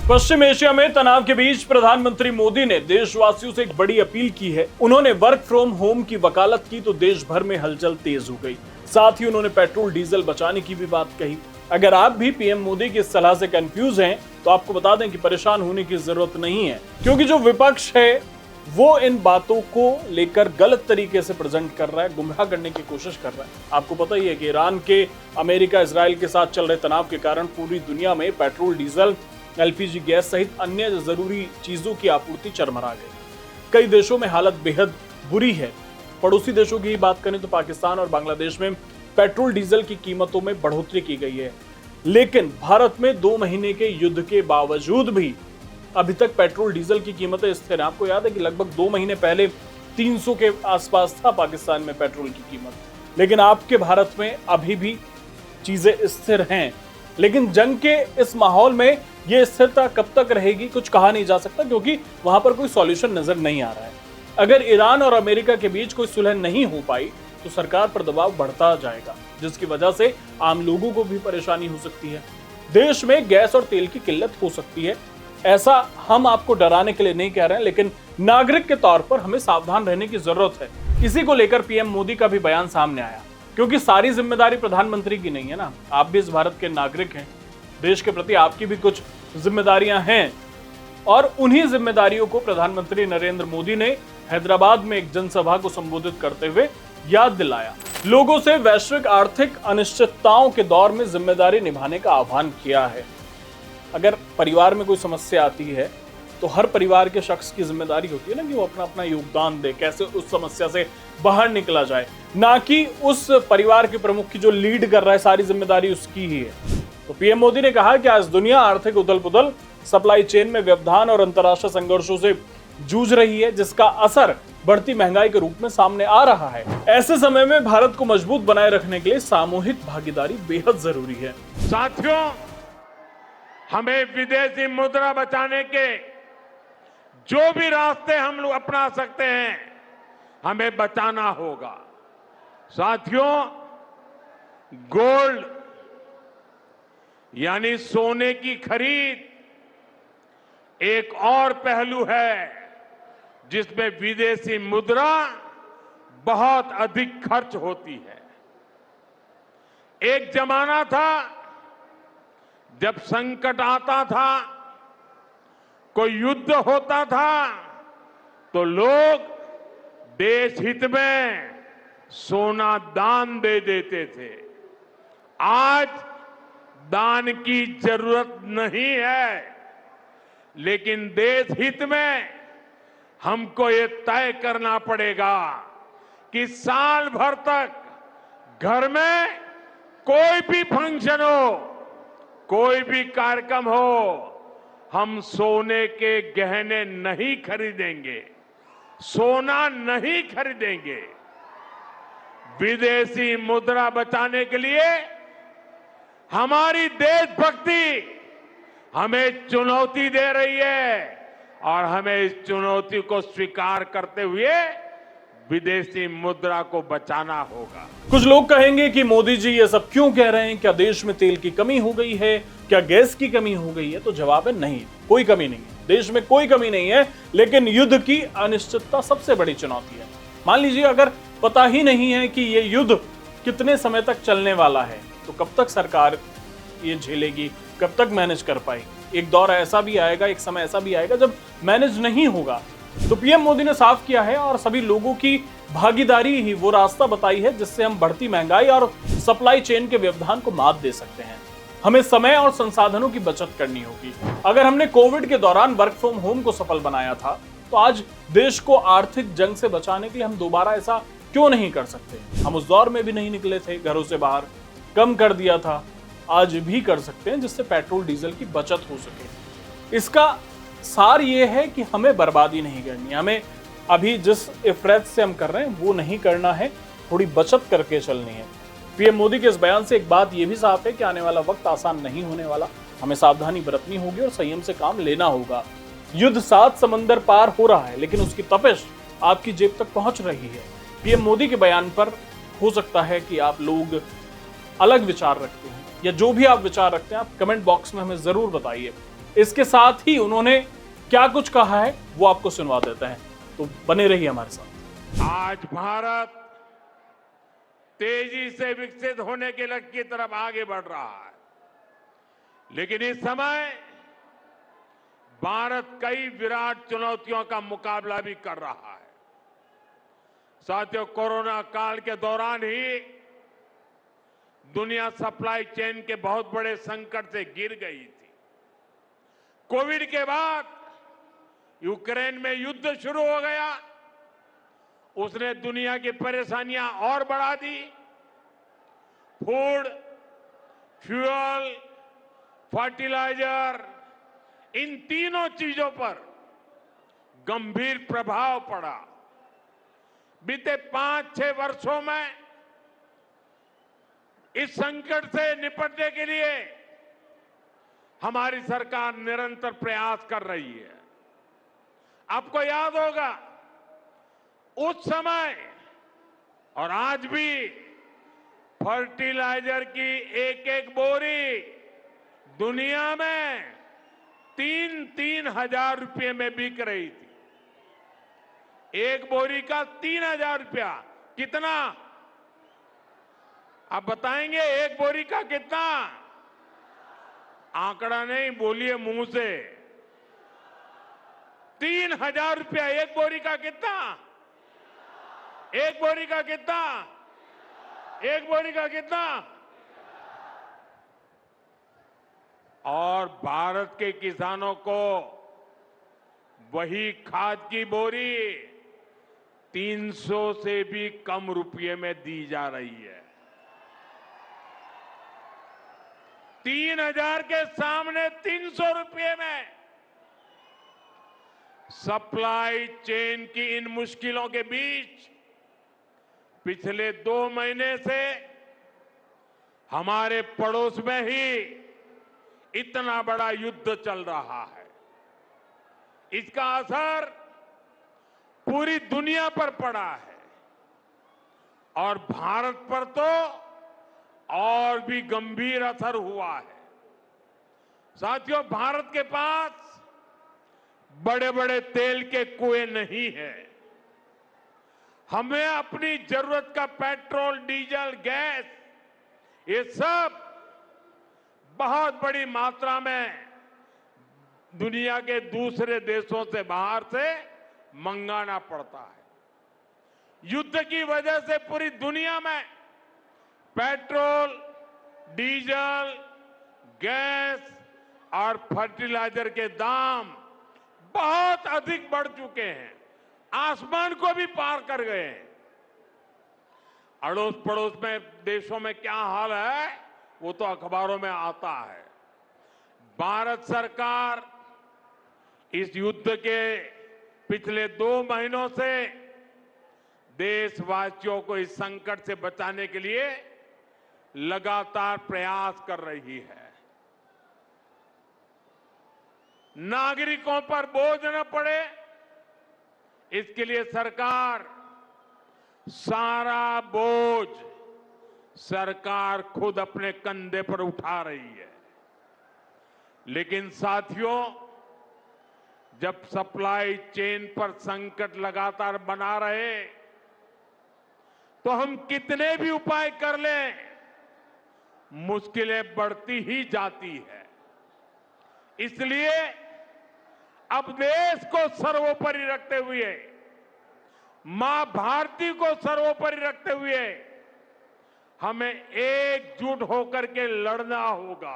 पश्चिम Asia में तनाव के बीच प्रधानमंत्री मोदी ने देशवासियों से एक बड़ी अपील की है। उन्होंने वर्क फ्रॉम होम की वकालत की तो देश भर में हलचल तेज हो गई। साथ ही उन्होंने पेट्रोल डीजल बचाने की भी बात कही। अगर आप भी पीएम मोदी की इस सलाह से कंफ्यूज हैं, तो आपको बता दें कि परेशान होने की जरूरत नहीं है, क्योंकि जो विपक्ष है वो इन बातों को लेकर गलत तरीके से प्रेजेंट कर रहा है, गुमराह करने की कोशिश कर रहा है। आपको पता ही है कि ईरान के, अमेरिका, इजराइल के साथ चल रहे तनाव के कारण पूरी दुनिया में पेट्रोल, डीजल, एलपीजी गैस सहित अन्य जरूरी चीजों की आपूर्ति चरमरा गई। कई देशों में हालत बेहद बुरी है। पड़ोसी देशों की बात करें तो पाकिस्तान और बांग्लादेश में पेट्रोल डीजल की कीमतों में बढ़ोतरी की गई है, लेकिन भारत में 2 महीने के युद्ध के बावजूद भी अभी तक पेट्रोल डीजल की कीमतें स्थिर हैं। आपको याद है कि लगभग 2 महीने पहले 300 के आसपास था पाकिस्तान में पेट्रोल की कीमत, लेकिन आपके भारत में अभी भी चीजें स्थिर हैं। लेकिन जंग के इस माहौल में यह स्थिरता कब तक रहेगी कुछ कहा नहीं जा सकता, क्योंकि वहां पर कोई सॉल्यूशन नजर नहीं आ रहा है। अगर ईरान और अमेरिका के बीच कोई सुलह नहीं हो पाई तो सरकार पर दबाव बढ़ता जाएगा, जिसकी वजह से आम लोगों को भी परेशानी हो सकती है। देश में गैस और तेल की किल्लत हो सकती है। ऐसा हम आपको डराने के लिए नहीं कह रहे हैं, लेकिन नागरिक के तौर पर हमें सावधान रहने की जरूरत है। इसी को लेकर पीएम मोदी का भी बयान सामने आया, क्योंकि सारी जिम्मेदारी प्रधानमंत्री की नहीं है ना। आप भी इस भारत के नागरिक हैं, देश के प्रति आपकी भी कुछ जिम्मेदारियां हैं, और उन्हीं जिम्मेदारियों को प्रधानमंत्री नरेंद्र मोदी ने हैदराबाद में एक जनसभा को संबोधित करते हुए याद दिलाया। लोगों से वैश्विक आर्थिक अनिश्चितताओं के दौर में जिम्मेदारी निभाने का आह्वान किया है। अगर परिवार में कोई समस्या आती है तो हर परिवार के शख्स की जिम्मेदारी होती है ना कि वो अपना अपना योगदान दे, कैसे उस समस्या से बाहर निकला जाए, ना कि उस परिवार के प्रमुख की जो लीड कर रहा है सारी जिम्मेदारी उसकी ही है। तो पीएम मोदी ने कहा कि आज दुनिया आर्थिक उथल-पुथल, सप्लाई चेन में व्यवधान और अंतर्राष्ट्रीय संघर्षों से जूझ रही है, जिसका असर बढ़ती महंगाई के रूप में सामने आ रहा है। ऐसे समय में भारत को मजबूत बनाए रखने के लिए सामूहिक भागीदारी बेहद जरूरी है। साथियों, हमें विदेशी मुद्रा बचाने के जो भी रास्ते हम लोग अपना सकते हैं, हमें बचाना होगा। साथियों, गोल्ड यानी सोने की खरीद एक और पहलू है जिसमें विदेशी मुद्रा बहुत अधिक खर्च होती है। एक जमाना था जब संकट आता था, कोई युद्ध होता था, तो लोग देश हित में सोना दान दे देते थे। आज दान की जरूरत नहीं है, लेकिन देश हित में हमको ये तय करना पड़ेगा कि साल भर तक घर में कोई भी फंक्शन हो, कोई भी कार्यक्रम हो, हम सोने के गहने नहीं खरीदेंगे, सोना नहीं खरीदेंगे। विदेशी मुद्रा बचाने के लिए हमारी देशभक्ति हमें चुनौती दे रही है, और हमें इस चुनौती को स्वीकार करते हुए विदेशी मुद्रा को बचाना होगा। कुछ लोग कहेंगे कि मोदी जी ये सब क्यों कह रहे हैं? क्या देश में तेल की कमी हो गई है? क्या गैस की कमी हो गई है? तो जवाब है नहीं, कोई कमी नहीं है। देश में कोई कमी नहीं है, लेकिन युद्ध की अनिश्चितता सबसे बड़ी चुनौती है। मान लीजिए अगर पता ही नहीं है कि ये युद्ध कितने समय तक चलने वाला है, तो कब तक सरकार ये झेलेगी, कब तक मैनेज कर पाएगी? एक दौर ऐसा भी आएगा, एक समय ऐसा भी आएगा जब मैनेज नहीं होगा। तो पीएम मोदी ने साफ किया है और सभी लोगों की भागीदारी ही वो रास्ता बताई है जिससे हम बढ़ती महंगाई और सप्लाई चेन के व्यवधान को मात दे सकते हैं। हमें समय और संसाधनों की बचत करनी होगी। अगर हमने कोविड के दौरान वर्क फ्रॉम होम को सफल बनाया था, तो आज देश को आर्थिक जंग से बचाने के लिए हम दोबारा ऐसा क्यों नहीं कर सकते? हम उस दौर में भी नहीं निकले थे घरों से बाहर, कम कर दिया था, आज भी कर सकते हैं, जिससे पेट्रोल डीजल की बचत हो सके। इसका सार ये है कि हमें बर्बादी नहीं करनी, हमें अभी जिस इफरात से हम कर रहे हैं वो नहीं करना है, थोड़ी बचत करके चलनी है। पीएम मोदी के इस बयान से एक बात ये भी साफ है कि आने वाला वक्त आसान नहीं होने वाला। हमें सावधानी बरतनी होगी और संयम से काम लेना होगा। युद्ध 7 समंदर पार हो रहा है, लेकिन उसकी तपिश आपकी जेब तक पहुंच रही है। पीएम मोदी के बयान पर हो सकता है कि आप लोग अलग विचार रखते हैं, या जो भी आप विचार रखते हैं आप कमेंट बॉक्स में हमें जरूर बताइए। इसके साथ ही उन्होंने क्या कुछ कहा है वो आपको सुनवा देते हैं, तो बने रहिए हमारे साथ। आज भारत तेजी से विकसित होने के लक्ष्य की तरफ आगे बढ़ रहा है, लेकिन इस समय भारत कई विराट चुनौतियों का मुकाबला भी कर रहा है। साथियों, कोरोना काल के दौरान ही दुनिया सप्लाई चेन के बहुत बड़े संकट से गिर गई थी। कोविड के बाद यूक्रेन में युद्ध शुरू हो गया, उसने दुनिया की परेशानियां और बढ़ा दी। फूड, फ्यूल, फर्टिलाइजर, इन तीनों चीजों पर गंभीर प्रभाव पड़ा। बीते 5-6 वर्षों में इस संकट से निपटने के लिए हमारी सरकार निरंतर प्रयास कर रही है। आपको याद होगा, उस समय और आज भी फर्टिलाइजर की एक एक बोरी दुनिया में 3-3 हजार रुपये में बिक रही थी। एक बोरी का 3,000 रुपया। कितना आप बताएंगे? एक बोरी का कितना? आंकड़ा नहीं, बोलिए मुंह से। 3,000 रुपया एक बोरी का। कितना? एक बोरी का कितना? एक बोरी का कितना? और भारत के किसानों को वही खाद की बोरी 300 से भी कम रुपये में दी जा रही है। 3,000 के सामने 300 रुपये में। सप्लाई चेन की इन मुश्किलों के बीच पिछले 2 महीने से हमारे पड़ोस में ही इतना बड़ा युद्ध चल रहा है। इसका असर पूरी दुनिया पर पड़ा है और भारत पर तो और भी गंभीर असर हुआ है। साथियों, भारत के पास बड़े बड़े तेल के कुएं नहीं है। हमें अपनी जरूरत का पेट्रोल, डीजल, गैस, ये सब बहुत बड़ी मात्रा में दुनिया के दूसरे देशों से, बाहर से मंगाना पड़ता है। युद्ध की वजह से पूरी दुनिया में पेट्रोल, डीजल, गैस और फर्टिलाइजर के दाम बहुत अधिक बढ़ चुके हैं, आसमान को भी पार कर गए हैं। अड़ोस पड़ोस में देशों में क्या हाल है वो तो अखबारों में आता है। भारत सरकार इस युद्ध के पिछले 2 महीनों से देशवासियों को इस संकट से बचाने के लिए लगातार प्रयास कर रही है। नागरिकों पर बोझ न पड़े, इसके लिए सरकार सारा बोझ सरकार खुद अपने कंधे पर उठा रही है। लेकिन साथियों, जब सप्लाई चेन पर संकट लगातार बना रहे तो हम कितने भी उपाय कर लें, मुश्किलें बढ़ती ही जाती है। इसलिए अब देश को सर्वोपरि रखते हुए, मां भारती को सर्वोपरि रखते हुए हमें एकजुट होकर के लड़ना होगा।